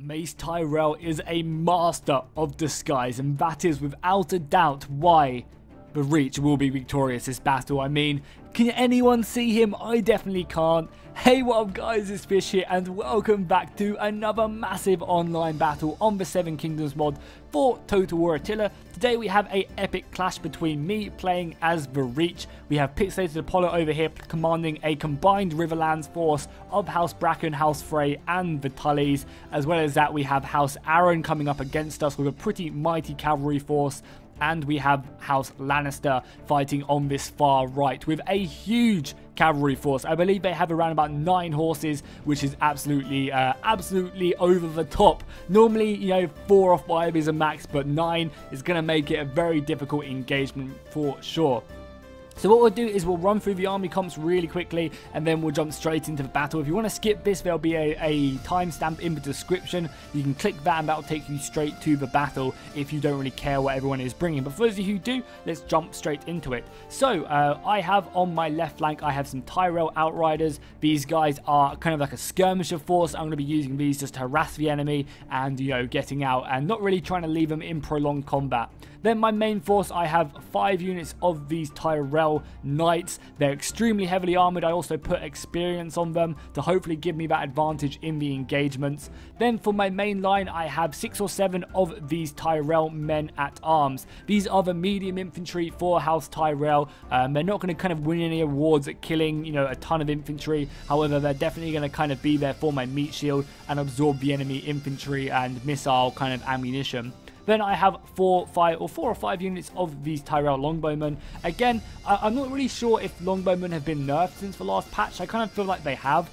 Mace Tyrell is a master of disguise, and that is without a doubt why the Reach will be victorious this battle. I mean, can anyone see him? I definitely can't. Hey, what up guys, it's Fish here, and welcome back to another massive online battle on the Seven Kingdoms mod for Total War Attila. Today we have a epic clash between me playing as the Reach. We have pixelated Apollo over here commanding a combined Riverlands force of House Bracken, House Frey and the Tullys. As well as that, we have House Aaron coming up against us with a pretty mighty cavalry force. And we have House Lannister fighting on this far right with a huge cavalry force. I believe they have around about 9 horses, which is absolutely over the top. Normally, you know, 4 or 5 is a max, but 9 is going to make it a very difficult engagement for sure. So what we'll do is we'll run through the army comps really quickly, and then we'll jump straight into the battle. If you want to skip this, there'll be a timestamp in the description. You can click that and that'll take you straight to the battle if you don't really care what everyone is bringing. But for those of you who do, let's jump straight into it. So I have on my left flank, I have some Tyrell Outriders. These guys are kind of like a skirmisher force. I'm going to be using these just to harass the enemy and, you know, getting out and not really trying to leave them in prolonged combat. Then my main force, I have 5 units of these Tyrell Knights. They're extremely heavily armoured. I also put experience on them to hopefully give me that advantage in the engagements. Then for my main line, I have 6 or 7 of these Tyrell men at arms. These are the medium infantry for House Tyrell. They're not going to kind of win any awards at killing, you know, a ton of infantry. However, they're definitely going to kind of be there for my meat shield and absorb the enemy infantry and missile kind of ammunition. Then I have 4 or 5 units of these Tyrell Longbowmen. Again, I'm not really sure if Longbowmen have been nerfed since the last patch. I kind of feel like they have.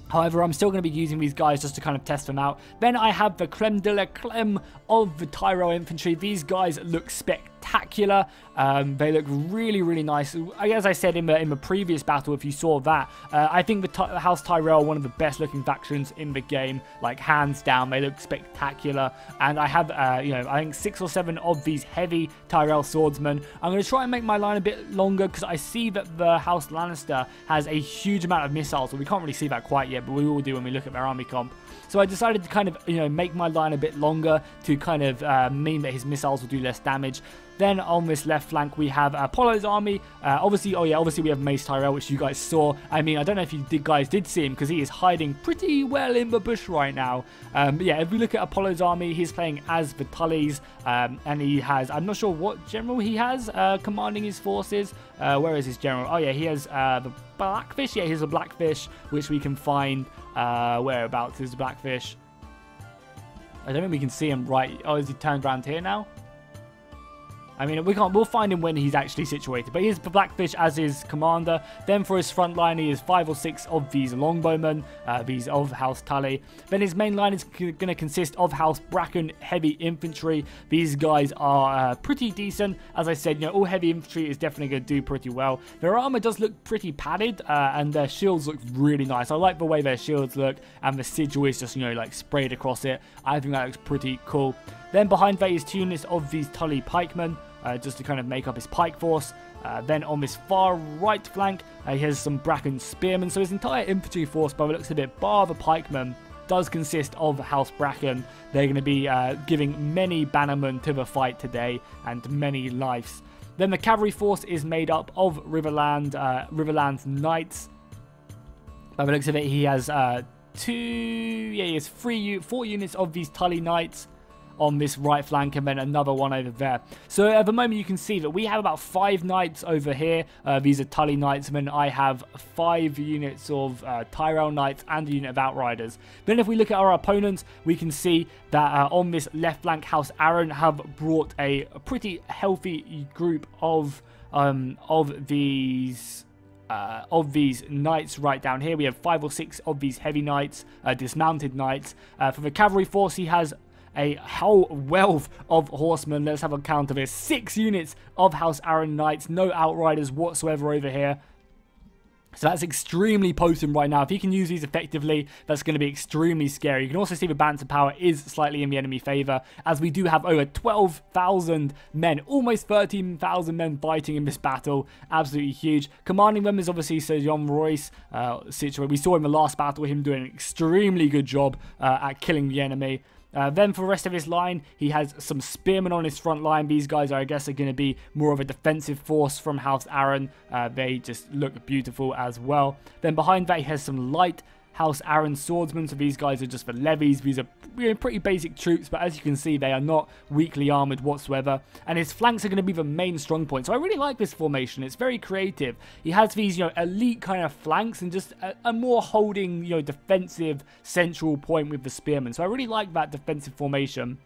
However, I'm still going to be using these guys just to kind of test them out. Then I have the creme de la creme of the Tyrell infantry. These guys look spectacular. They look really, really nice. As I said in the previous battle, if you saw that, I think the House Tyrell are one of the best looking factions in the game, like hands down. They look spectacular. And I have, you know, I think 6 or 7 of these heavy Tyrell swordsmen. I'm going to try and make my line a bit longer because I see that the House Lannister has a huge amount of missiles. So we can't really see that quite yet, but we will do when we look at their army comp. So I decided to kind of, you know, make my line a bit longer to kind of mean that his missiles will do less damage. Then on this left flank, we have Apollo's army. Obviously we have Mace Tyrell, which you guys saw. I mean, I don't know if you guys did see him because he is hiding pretty well in the bush right now. But yeah, if we look at Apollo's army, he's playing as the Tullys, and he has, I'm not sure what general he has commanding his forces. Where is his general? Oh yeah, he has the Blackfish. Yeah, he's a Blackfish, which we can find whereabouts is the Blackfish. I don't think we can see him right. Oh, is he turned around here now? I mean, we'll find him when he's actually situated. But here's the Blackfish as his commander. Then for his front line, he has 5 or 6 of these Longbowmen, these of House Tully. Then his main line is going to consist of House Bracken heavy infantry. These guys are pretty decent. As I said, you know, all heavy infantry is definitely going to do pretty well. Their armor does look pretty padded, and their shields look really nice. I like the way their shields look, and the sigil is just, you know, like sprayed across it. I think that looks pretty cool. Then behind that is 2 units of these Tully pikemen, just to kind of make up his pike force. Then on this far right flank, he has some Bracken spearmen. So his entire infantry force, by the looks of it, bar the pikemen, does consist of House Bracken. They're going to be giving many bannermen to the fight today and many lives. Then the cavalry force is made up of Riverlands Knights. By the looks of it, he has 4 units of these Tully Knights on this right flank, and then another one over there. So at the moment you can see that we have about 5 knights over here. These are Tully knights, and then I have 5 units of Tyrell knights and a unit of Outriders. Then if we look at our opponents, we can see that on this left flank, House Aaron have brought a pretty healthy group of these knights right down here. We have 5 or 6 of these heavy knights, dismounted knights. For the cavalry force, he has a whole wealth of horsemen. Let's have a count of it. 6 units of House Aaron Knights. No Outriders whatsoever over here. So that's extremely potent right now. If he can use these effectively, that's going to be extremely scary. You can also see the balance of power is slightly in the enemy favor, as we do have over 12,000 men, almost 13,000 men fighting in this battle. Absolutely huge. Commanding them is obviously Sir John Royce. We saw in the last battle him doing an extremely good job at killing the enemy. Then for the rest of his line, he has some spearmen on his front line. These guys, I guess, are going to be more of a defensive force from House Aaron. They just look beautiful as well. Then behind that, he has some light House Aaron swordsmen. So these guys are just for levies. These are pretty basic troops, but as you can see, they are not weakly armored whatsoever. And his flanks are going to be the main strong point. So I really like this formation. It's very creative. He has these, elite kind of flanks and just a more holding, defensive central point with the spearmen. So I really like that defensive formation.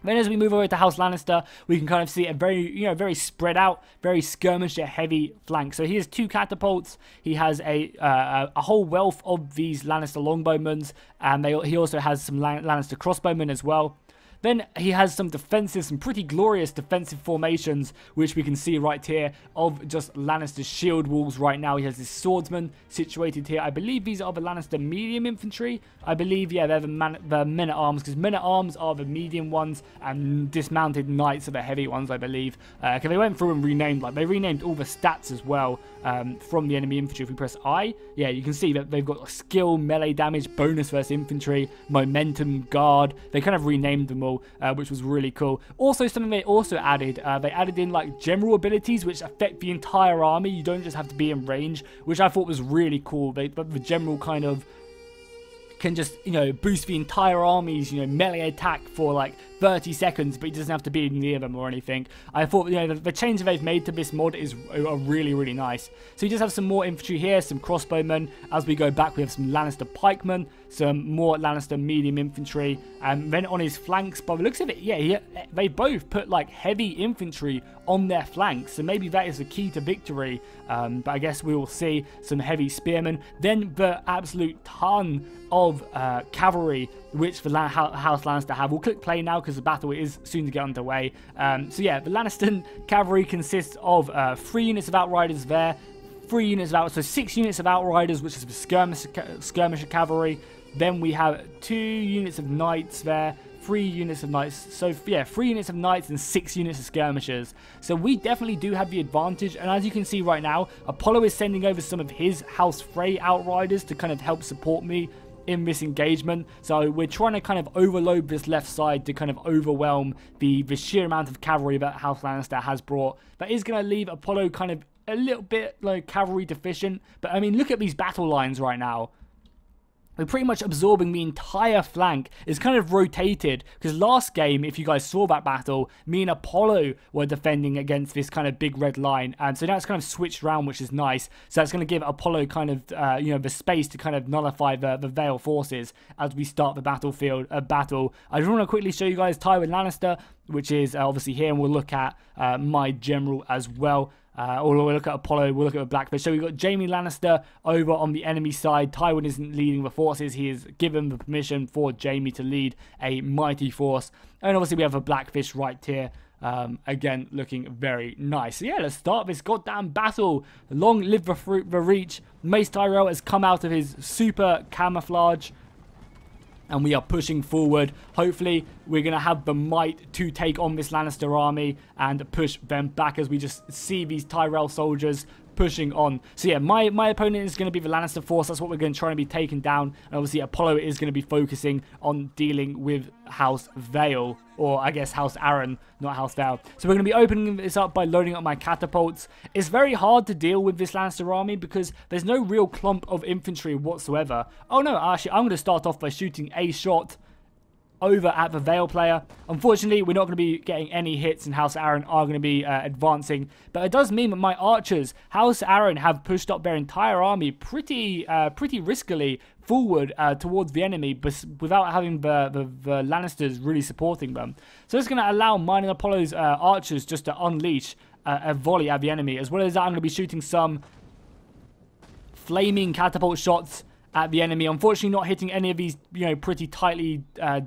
Then as we move over to House Lannister, we can kind of see a very spread out, very skirmisher heavy flank. So he has 2 catapults. He has a whole wealth of these Lannister longbowmen, and he also has some Lannister crossbowmen as well. Then he has some pretty glorious defensive formations, which we can see right here of just Lannister's shield walls right now. He has his swordsman situated here. I believe these are the Lannister medium infantry. I believe, yeah, they're the men-at-arms, because men-at-arms are the medium ones, and dismounted knights are the heavy ones, I believe. Because they went through and they renamed all the stats as well from the enemy infantry. If we press I, yeah, you can see that they've got skill, melee damage, bonus versus infantry, momentum, guard. They kind of renamed them all. Which was really cool. Also, something they also added, they added in like general abilities which affect the entire army. You don't just have to be in range, which I thought was really cool. The general kind of can just, boost the entire army's, melee attack for like 30 seconds, but he doesn't have to be near them or anything. I thought, the change that they've made to this mod is really, really nice. So you just have some more infantry here, some crossbowmen. As we go back, we have some Lannister pikemen, some more Lannister medium infantry, and then on his flanks, by the looks of it, yeah, they both put like heavy infantry on their flanks, so maybe that is the key to victory. But I guess we will see some heavy spearmen. Then the absolute ton of cavalry which the House Lannister have. We'll click play now because the battle is soon to get underway. So yeah, the Lannister cavalry consists of 3 units of outriders there, 3 units of so 6 units of outriders, which is the skirmisher cavalry. Then we have 2 units of knights there, 3 units of knights. So yeah, 3 units of knights and 6 units of skirmishers. So we definitely do have the advantage. And as you can see right now, Apollo is sending over some of his House Frey outriders to kind of help support me in this engagement. So we're trying to kind of overload this left side to kind of overwhelm the sheer amount of cavalry that House Lannister has brought. That is going to leave Apollo kind of a little bit like cavalry deficient. But I mean, look at these battle lines right now. We're pretty much absorbing the entire flank. It's kind of rotated, because last game, if you guys saw that battle, me and Apollo were defending against this kind of big red line, and so now it's kind of switched around, which is nice. So that's going to give Apollo kind of the space to kind of nullify the Vale forces as we start the battle. I just want to quickly show you guys Tywin Lannister, which is obviously here, and we'll look at my general as well. Or we'll look at Apollo, we'll look at Blackfish. So we've got Jamie Lannister over on the enemy side. Tywin isn't leading the forces. He is given the permission for Jamie to lead a mighty force. And obviously we have a Blackfish right here. Again, looking very nice. So yeah, let's start this goddamn battle. Long live the Reach. Mace Tyrell has come out of his super camouflage, and we are pushing forward. Hopefully, we're going to have the might to take on this Lannister army and push them back as we just see these Tyrell soldiers pushing on. So yeah, my opponent is going to be the Lannister force. That's what we're going to try and be taken down. And obviously, Apollo is going to be focusing on dealing with House Vale, or I guess House Aaron, not House Vale. So we're going to be opening this up by loading up my catapults. It's very hard to deal with this Lannister army because there's no real clump of infantry whatsoever. Oh no, actually, I'm going to start off by shooting a shot over at the Vale player. Unfortunately, we're not going to be getting any hits, and House Aaron are going to be advancing. But it does mean that my archers, House Aaron, have pushed up their entire army pretty riskily forward towards the enemy, but without having the Lannisters really supporting them. So it's going to allow mine and Apollo's archers just to unleash a volley at the enemy. As well as that, I'm going to be shooting some flaming catapult shots at the enemy. Unfortunately, not hitting any of these, pretty tightly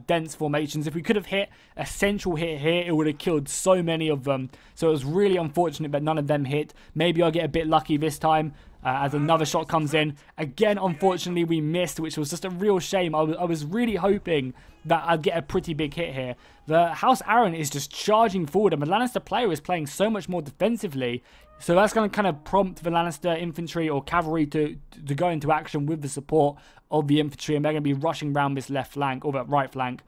dense formations. If we could have hit a central hit here, it would have killed so many of them. So it was really unfortunate that none of them hit. Maybe I'll get a bit lucky this time. as another shot comes in. Again, unfortunately, we missed, which was just a real shame. I was really hoping that I'd get a pretty big hit here. The House Aaron is just charging forward, and the Lannister player is playing so much more defensively. So that's going to kind of prompt the Lannister infantry or cavalry to go into action with the support of the infantry, and they're going to be rushing around this left flank, or the right flank.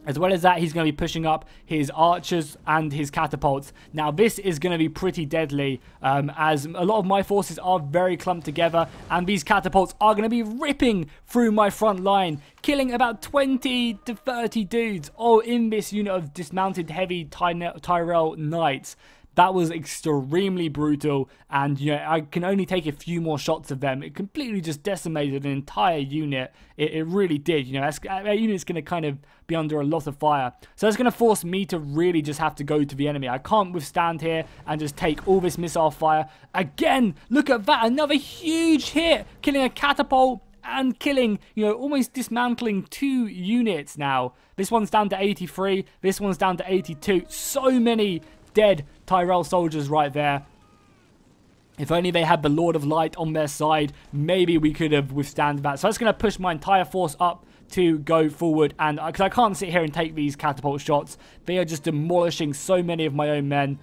As well as that, he's going to be pushing up his archers and his catapults. Now, this is going to be pretty deadly, as a lot of my forces are very clumped together, and these catapults are going to be ripping through my front line, killing about 20 to 30 dudes, all in this unit of dismounted heavy Tyrell knights. That was extremely brutal, and you know, I can only take a few more shots of them. It completely just decimated an entire unit. It really did. You know, that unit's going to kind of be under a lot of fire. So it's going to force me to really just have to go to the enemy. I can't withstand here and just take all this missile fire. Again, look at that. Another huge hit, killing a catapult and killing, you know, almost dismantling 2 units now. This one's down to 83. This one's down to 82. So many dead Tyrell soldiers right there. If only they had the Lord of Light on their side, maybe we could have withstood that. So that's going to push my entire force up to go forward, and because I can't sit here and take these catapult shots, they are just demolishing so many of my own men.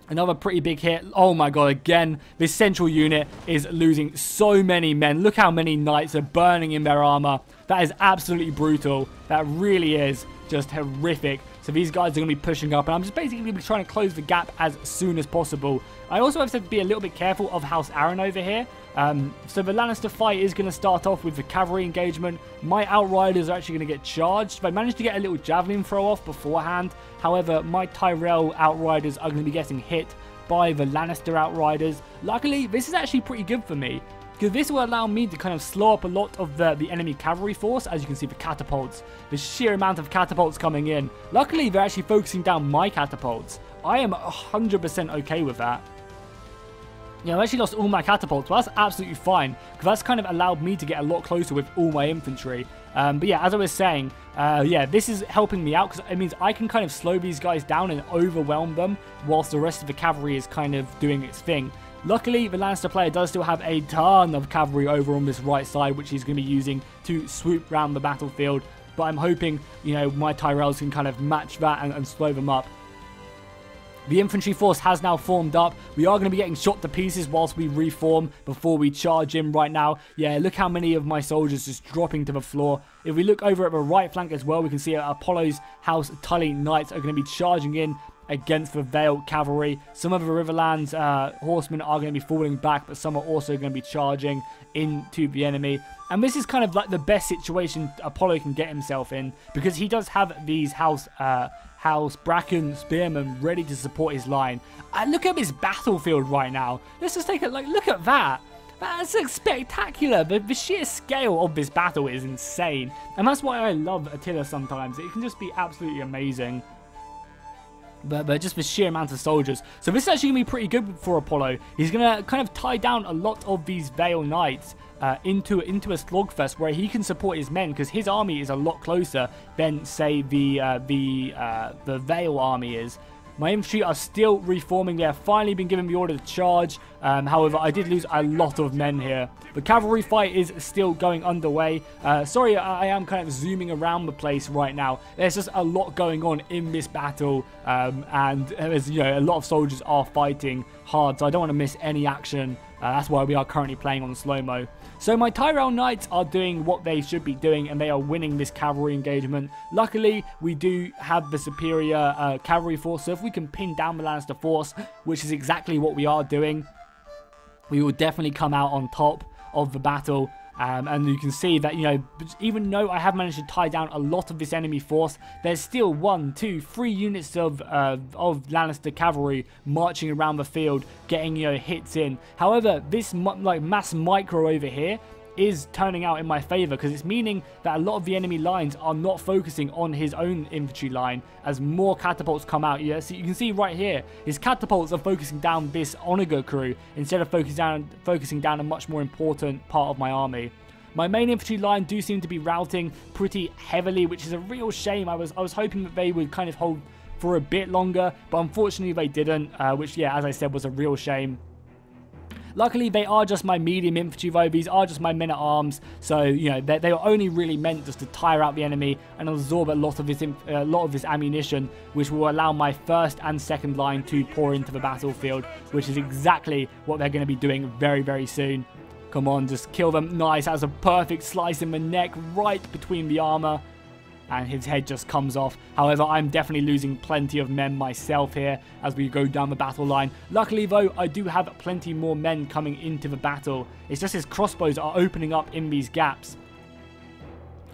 Another pretty big hit. Oh my god, again, this central unit is losing so many men. Look how many knights are burning in their armor. That is absolutely brutal. That really is just horrific. So these guys are going to be pushing up, and I'm just basically going to be trying to close the gap as soon as possible. I also have to be a little bit careful of House Aaron over here. So the Lannister fight is going to start off with the cavalry engagement. My outriders are actually going to get charged. I managed to get a little javelin throw off beforehand. However, my Tyrell outriders are going to be getting hit by the Lannister outriders. Luckily, this is actually pretty good for me, because this will allow me to kind of slow up a lot of the enemy cavalry force. As you can see, the catapults, the sheer amount of catapults coming in. Luckily, they're actually focusing down my catapults. I am 100% okay with that. Yeah, I've actually lost all my catapults, but that's absolutely fine, because that's kind of allowed me to get a lot closer with all my infantry. But yeah, as I was saying, yeah, this is helping me out, because it means I can kind of slow these guys down and overwhelm them, whilst the rest of the cavalry is kind of doing its thing. Luckily, the Lannister player does still have a ton of cavalry over on this right side, which he's going to be using to swoop around the battlefield. But I'm hoping, you know, my Tyrells can kind of match that and slow them up. The infantry force has now formed up. We are going to be getting shot to pieces whilst we reform before we charge in right now. Yeah, look how many of my soldiers just dropping to the floor. If we look over at the right flank as well, we can see Apollo's House Tully Knights are going to be charging in against the Vale cavalry. Some of the Riverlands horsemen are going to be falling back, but some are also going to be charging into the enemy. And this is kind of like the best situation Apollo can get himself in, because he does have these House Bracken spearmen ready to support his line. Look at this battlefield right now. Let's just take a look at that. That's spectacular. The sheer scale of this battle is insane, and that's why I love Attila sometimes. It can just be absolutely amazing. But just the sheer amount of soldiers. So this is actually going to be pretty good for Apollo. He's going to kind of tie down a lot of these Vale Knights into a slugfest where he can support his men, because his army is a lot closer than, say, the Vale army is. My infantry are still reforming. They have finally been given the order to charge. However, I did lose a lot of men here. The cavalry fight is still going underway. Sorry, I am kind of zooming around the place right now. There's just a lot going on in this battle. And there's, you know, a lot of soldiers are fighting hard, so I don't want to miss any action. That's why we are currently playing on slow-mo. So my Tyrell Knights are doing what they should be doing, and they are winning this cavalry engagement. Luckily, we do have the superior cavalry force, so if we can pin down the Lannister force, which is exactly what we are doing, we will definitely come out on top of the battle. And you can see that, you know, even though I have managed to tie down a lot of this enemy force, there's still 1, 2, 3 units of Lannister cavalry marching around the field, getting, you know, hits in. However, this like mass micro over here is turning out in my favor, because it's meaning that a lot of the enemy lines are not focusing on his own infantry line as more catapults come out. Yeah, so you can see right here, his catapults are focusing down this Onager crew instead of focusing down a much more important part of my army. My main infantry line do seem to be routing pretty heavily, which is a real shame. I was hoping that they would kind of hold for a bit longer, but unfortunately they didn't, which, yeah, as I said, was a real shame. Luckily, they are just my medium infantry though. These are just my men-at-arms. So, you know, they are only really meant just to tire out the enemy and absorb a lot of this ammunition, which will allow my first and second line to pour into the battlefield, which is exactly what they're going to be doing very, very soon. Come on, just kill them. Nice. That's a perfect slice in the neck right between the armor. And his head just comes off. However, I'm definitely losing plenty of men myself here as we go down the battle line. Luckily, though, I do have plenty more men coming into the battle. It's just his crossbows are opening up in these gaps.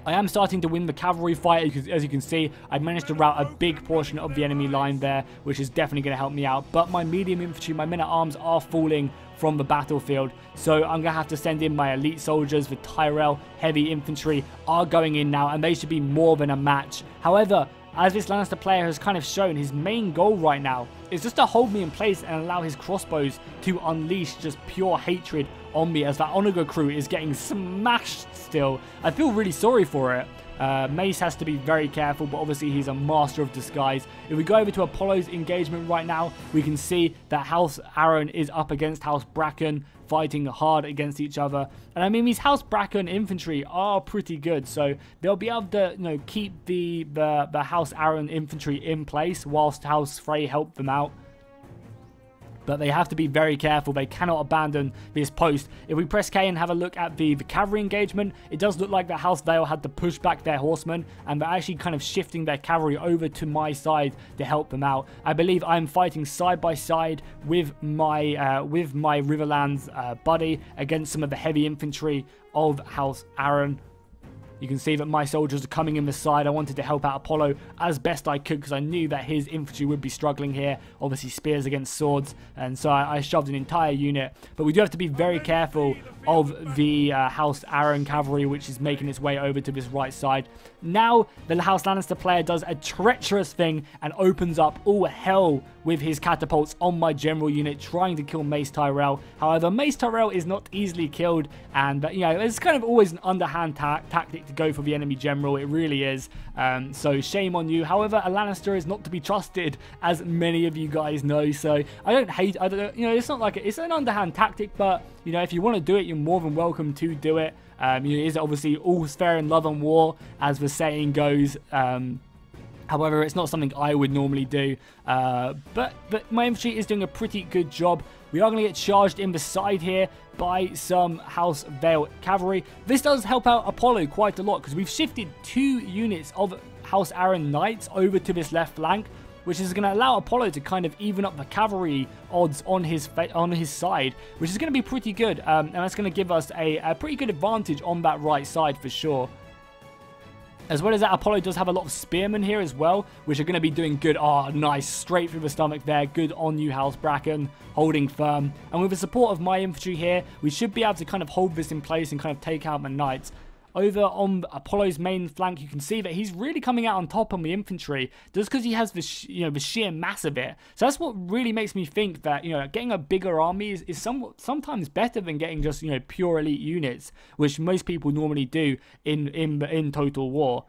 I am starting to win the cavalry fight. As you can see, I've managed to rout a big portion of the enemy line there, which is definitely going to help me out. But my medium infantry, my men-at-arms are falling from the battlefield. So I'm going to have to send in my elite soldiers. The Tyrell heavy infantry are going in now, and they should be more than a match. However, as this Lannister player has kind of shown, his main goal right now is just to hold me in place and allow his crossbows to unleash just pure hatred on me, as that Onaga crew is getting smashed still. I feel really sorry for it. Mace has to be very careful, but obviously he's a master of disguise. If we go over to Apollo's engagement right now, we can see that House Aaron is up against House Bracken, fighting hard against each other. And I mean, these House Bracken infantry are pretty good, so they'll be able to, you know, keep the House Aaron infantry in place whilst House Frey help them out. But they have to be very careful. They cannot abandon this post. If we press K and have a look at the cavalry engagement, it does look like the House Vale had to push back their horsemen, and they're actually kind of shifting their cavalry over to my side to help them out. I believe I'm fighting side by side with my Riverlands buddy against some of the heavy infantry of House Aaron. You can see that my soldiers are coming in the side. I wanted to help out Apollo as best I could because I knew that his infantry would be struggling here. Obviously, spears against swords. And so I shoved an entire unit. But we do have to be very careful of the House Aaron cavalry, which is making its way over to this right side. Now, the House Lannister player does a treacherous thing and opens up all hell with his catapults on my general unit, trying to kill Mace Tyrell. However, Mace Tyrell is not easily killed, and you know, it's kind of always an underhand tactic to go for the enemy general. It really is. So shame on you. However, a Lannister is not to be trusted, as many of you guys know. So I don't hate. You know, it's not like it's an underhand tactic, but you know, if you want to do it, you're more than welcome to do it. You know, it is obviously all's fair in love and war, as the saying goes. However, it's not something I would normally do. But my infantry is doing a pretty good job. We are going to get charged in the side here by some House Vale cavalry. This does help out Apollo quite a lot because we've shifted 2 units of House Aaron knights over to this left flank, which is going to allow Apollo to kind of even up the cavalry odds on his side, which is going to be pretty good. And that's going to give us a pretty good advantage on that right side for sure. As well as that, Apollo does have a lot of spearmen here as well, which are going to be doing good. Oh, nice. Straight through the stomach there. Good on you, House Bracken. Holding firm. And with the support of my infantry here, we should be able to kind of hold this in place and kind of take out the knights. Over on Apollo's main flank, you can see that he's really coming out on top on the infantry, just because he has the sheer mass of it. So that's what really makes me think that, you know, getting a bigger army is sometimes better than getting just, you know, pure elite units, which most people normally do in Total War.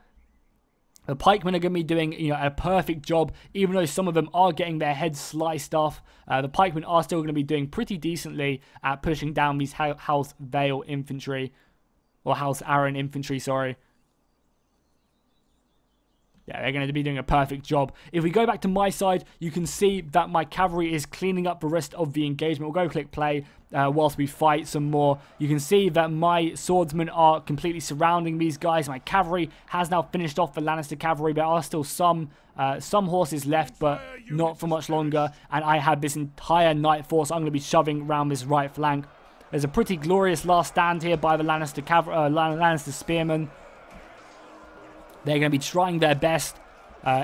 The pikemen are going to be doing, you know, a perfect job, even though some of them are getting their heads sliced off. The pikemen are still going to be doing pretty decently at pushing down these House Vale infantry. Or House Aaron infantry, sorry. Yeah, they're going to be doing a perfect job. If we go back to my side, you can see that my cavalry is cleaning up the rest of the engagement. We'll go click play whilst we fight some more. You can see that my swordsmen are completely surrounding these guys. My cavalry has now finished off the Lannister cavalry. There are still some horses left, but not for much longer. And I have this entire knight force I'm going to be shoving around this right flank. There's a pretty glorious last stand here by the Lannister spearmen. They're going to be trying their best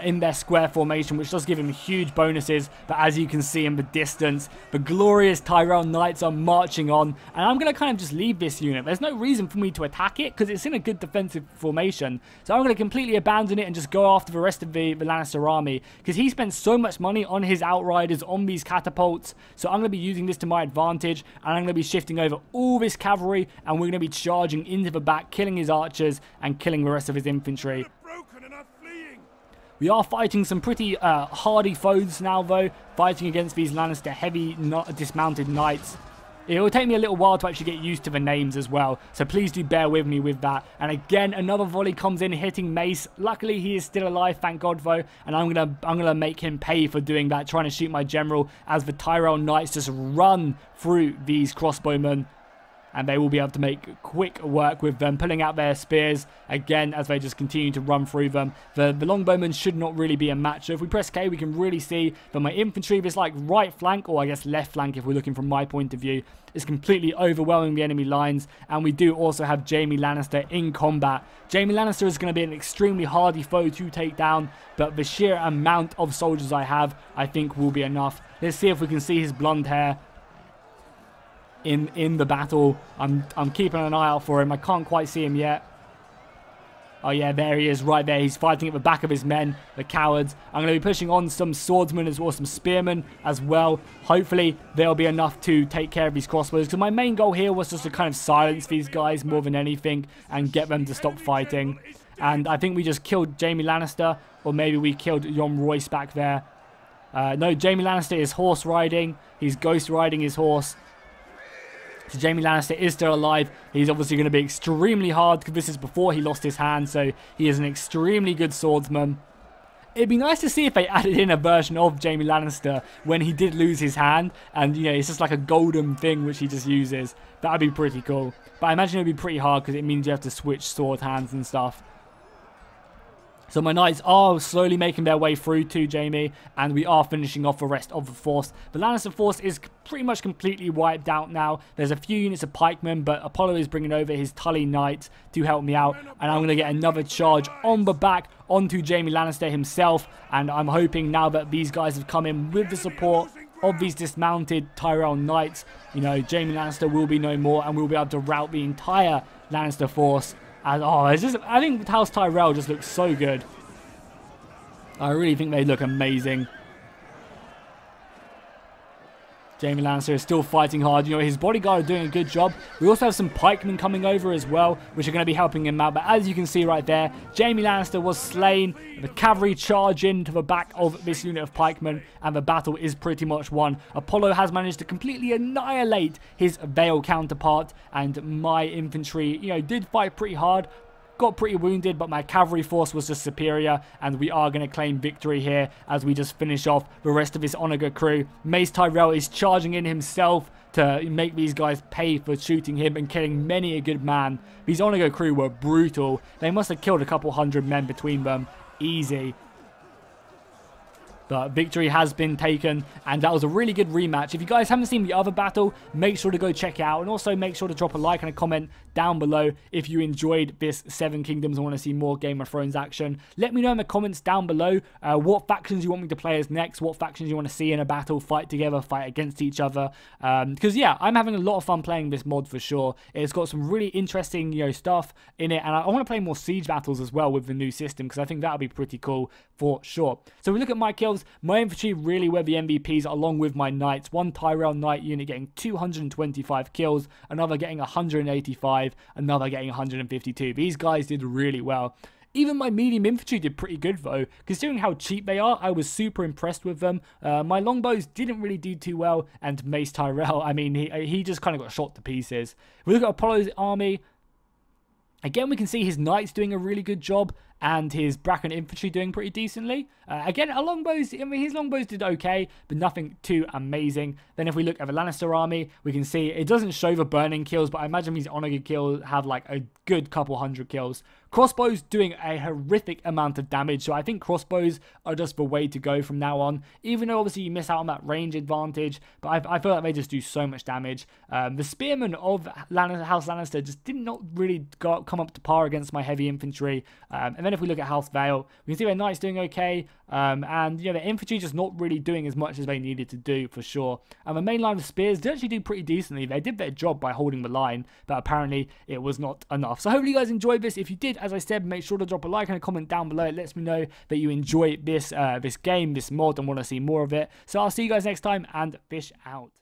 in their square formation, which does give him huge bonuses. But as you can see in the distance, the glorious Tyrell Knights are marching on. And I'm going to kind of just leave this unit. There's no reason for me to attack it because it's in a good defensive formation. So I'm going to completely abandon it and just go after the rest of the Lannister army, because he spent so much money on his outriders, on these catapults. So I'm going to be using this to my advantage, and I'm going to be shifting over all this cavalry, and we're going to be charging into the back, killing his archers and killing the rest of his infantry. We are fighting some pretty hardy foes now, though, fighting against these Lannister heavy dismounted knights. It will take me a little while to actually get used to the names as well, so please do bear with me with that. And again, another volley comes in, hitting Mace. Luckily, he is still alive, thank God, though. And I'm gonna make him pay for doing that, trying to shoot my general as the Tyrell Knights just run through these crossbowmen. And they will be able to make quick work with them, pulling out their spears again as they just continue to run through them. The longbowmen should not really be a match. So if we press K, we can really see that my infantry, this like right flank, or I guess left flank if we're looking from my point of view, is completely overwhelming the enemy lines. And we do also have Jamie Lannister in combat. Jamie Lannister is going to be an extremely hardy foe to take down, but the sheer amount of soldiers I have, I think will be enough. Let's see if we can see his blonde hair in the battle. I'm keeping an eye out for him. I can't quite see him yet. Oh yeah, there he is right there. He's fighting at the back of his men, the cowards. I'm going to be pushing on some swordsmen as well, some spearmen as well. Hopefully there'll be enough to take care of these crossbows, because my main goal here was just to kind of silence these guys more than anything and get them to stop fighting. And I think we just killed Jamie Lannister, or maybe we killed Jon Royce back there. No, Jamie Lannister is horse riding. He's ghost riding his horse. So Jamie Lannister is still alive. He's obviously going to be extremely hard because this is before he lost his hand, so he is an extremely good swordsman. It'd be nice to see if they added in a version of Jamie Lannister when he did lose his hand, and you know, it's just like a golden thing which he just uses. That would be pretty cool. But I imagine it would be pretty hard because it means you have to switch sword hands and stuff. So my knights are slowly making their way through to Jamie, and we are finishing off the rest of the force. The Lannister force is pretty much completely wiped out now. There's a few units of pikemen, but Apollo is bringing over his Tully Knights to help me out, and I'm going to get another charge on the back onto Jamie Lannister himself, and I'm hoping now that these guys have come in with the support of these dismounted Tyrell Knights, you know, Jamie Lannister will be no more, and we'll be able to rout the entire Lannister force. And, oh, it's just, I think House Tyrell just looks so good. I really think they look amazing. Jamie Lannister is still fighting hard. You know, his bodyguard are doing a good job. We also have some pikemen coming over as well, which are going to be helping him out. But as you can see right there, Jamie Lannister was slain. The cavalry charge into the back of this unit of pikemen, and the battle is pretty much won. Apollo has managed to completely annihilate his Vale counterpart, and my infantry, you know, did fight pretty hard. Got pretty wounded, but my cavalry force was just superior, and we are going to claim victory here as we just finish off the rest of this Onager crew. Mace Tyrell is charging in himself to make these guys pay for shooting him and killing many a good man. These Onager crew were brutal. They must have killed a couple hundred men between them. Easy. But victory has been taken, and that was a really good rematch. If you guys haven't seen the other battle, make sure to go check it out, and also make sure to drop a like and a comment down below if you enjoyed this Seven Kingdoms and want to see more Game of Thrones action. Let me know in the comments down below what factions you want me to play as next, what factions you want to see in a battle, fight together, fight against each other. Because yeah, I'm having a lot of fun playing this mod for sure. It's got some really interesting, you know, stuff in it, and I want to play more siege battles as well with the new system, because I think that'll be pretty cool for sure. So we look at my kills. My infantry really were the MVPs along with my knights. One Tyrell Knight unit getting 225 kills, another getting 185, another getting 152. These guys did really well. Even my medium infantry did pretty good though. Considering how cheap they are, I was super impressed with them. My longbows didn't really do too well, and Mace Tyrell, I mean, he just kind of got shot to pieces. If we look at Apollo's army, again, we can see his knights doing a really good job, and his Bracken infantry doing pretty decently. Again, our longbows, I mean, his longbows did okay, but nothing too amazing. Then if we look at the Lannister army, we can see it doesn't show the burning kills, but I imagine these Onager kills have like a good couple hundred kills. Crossbows doing a horrific amount of damage, so I think crossbows are just the way to go from now on, even though obviously you miss out on that range advantage, but I feel like they just do so much damage. The spearmen of House Lannister just did not really come up to par against my heavy infantry. And then if we look at House Vale, we can see their knights doing okay, and you know, the infantry just not really doing as much as they needed to do for sure. And the main line of spears did actually do pretty decently. They did their job by holding the line, but apparently it was not enough. So hopefully you guys enjoyed this. If you did, as I said, make sure to drop a like and a comment down below. It lets me know that you enjoy this game, this mod, and want to see more of it. So I'll see you guys next time, and fish out.